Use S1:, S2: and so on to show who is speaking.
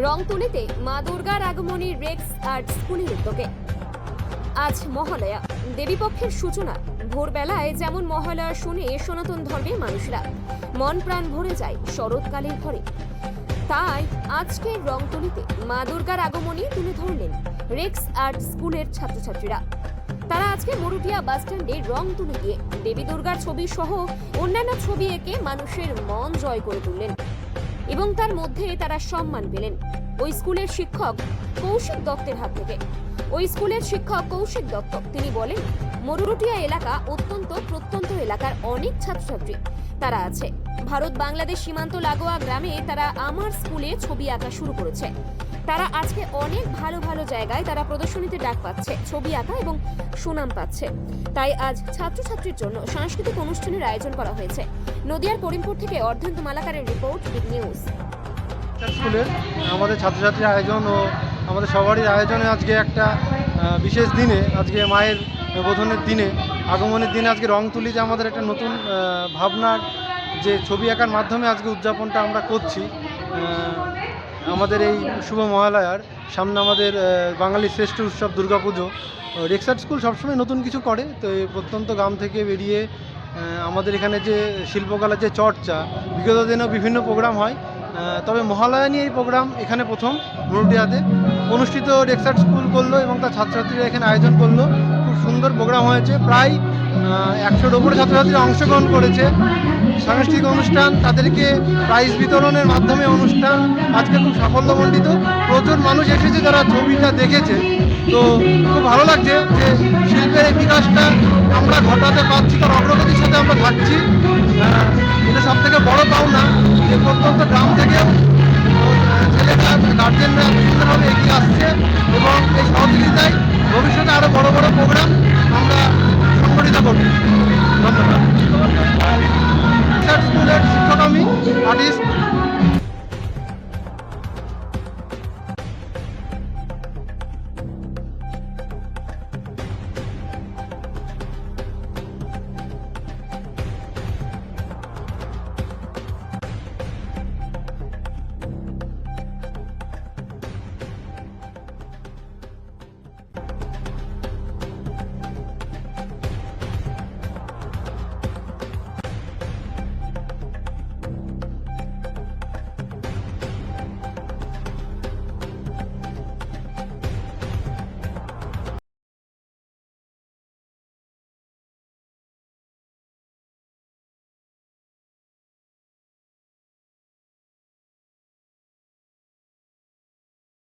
S1: রংতুলিতে মা দুর্গার আগমনী Rex art স্কুলের উদ্যোগে আজ মহালয়া দেবীপক্ষের সূচনা। ভোরবেলায় যেমন মহালয়া শুনে সনাতন ধর্মের মানুষরা মন প্রাণ ভরে যায় শরৎকালের ঘরে, তাই আজকের রংতুলিতে মা দুর্গার আগমনী তুলে ধরলেন রেক্স আর্ট স্কুলের ছাত্রছাত্রীরা। তারা আজকে মরুটিয়া বাস স্ট্যান্ডে রং তুলে দিয়ে দেবী দুর্গার ছবি সহ অন্যান্য ছবি এঁকে মানুষের মন জয় করে তুললেন এবং তার মধ্যে তারা সম্মান পেলেন ওই স্কুলের শিক্ষক কৌশিক দত্তের হাত থেকে। ওই স্কুলের শিক্ষক কৌশিক দত্ত তিনি বলেন, মরুটিয়া এলাকা অত্যন্ত প্রত্যন্ত এলাকার অনেক ছাত্রছাত্রী তারা আছে। ভারত বাংলাদেশ সীমান্ত লাগোয়া গ্রামে তারা আমার স্কুলে ছবি আঁকা শুরু করেছে। তারা আজকে অনেক ভালো ভালো জায়গায় তারা প্রদর্শনীতে ডাক পাচ্ছে, ছবি আঁকা এবং সুনাম পাচ্ছে। তাই আজ ছাত্রছাত্রীর জন্য সাংস্কৃতিক অনুষ্ঠানের আয়োজন করা হয়েছে। নদিয়ার করিমপুর থেকে অর্ধেন্দু মালাকারের রিপোর্ট, বিগ নিউজ।
S2: স্কুলের আমাদের ছাত্রছাত্রীর আয়োজন ও আমাদের সবারই আয়োজনে আজকে একটা বিশেষ দিনে, আজকে মায়ের বোধনের দিনে, আগমনের দিনে আজকে রংতুলিতে আমাদের একটা নতুন ভাবনার যে ছবি আঁকার মাধ্যমে আজকে উদযাপনটা আমরা করছি। আমাদের এই শুভ মহালয়ার সামনে আমাদের বাঙালির শ্রেষ্ঠ উৎসব দুর্গাপুজো। রেক্স আর্ট স্কুল সবসময় নতুন কিছু করে, তো এই প্রত্যন্ত গ্রাম থেকে বেরিয়ে আমাদের এখানে যে শিল্পকলার যে চর্চা, বিগত দিনেও বিভিন্ন প্রোগ্রাম হয়, তবে মহালয়া নিয়ে এই প্রোগ্রাম এখানে প্রথম মরুটিয়াতে অনুষ্ঠিত। রেক্স আর্ট স্কুল করলো এবং তার ছাত্রছাত্রীরা এখানে আয়োজন করলো। খুব সুন্দর প্রোগ্রাম হয়েছে, প্রায় 100-র উপরে ছাত্রছাত্রীরা অংশগ্রহণ করেছে। সাংস্কৃতিক অনুষ্ঠান, তাদেরকে প্রাইজ বিতরণের মাধ্যমে অনুষ্ঠান আজকে খুব সাফল্যমণ্ডিত। প্রচুর মানুষ এসেছে যারা ছবিটা দেখেছে, তো খুব ভালো লাগছে যে শিল্পের এই বিকাশটা আমরা ঘটাতে পারছি, তার অগ্রগতির সাথে আমরা থাকছি। এটা সব থেকে বড় পাওনা যে প্রত্যন্ত গ্রাম থেকে ছেলেরা, গার্জেনরা সুন্দরভাবে এগিয়ে আসছে এবং এই সহযোগিতায় ভবিষ্যতে আরও বড় বড় প্রোগ্রাম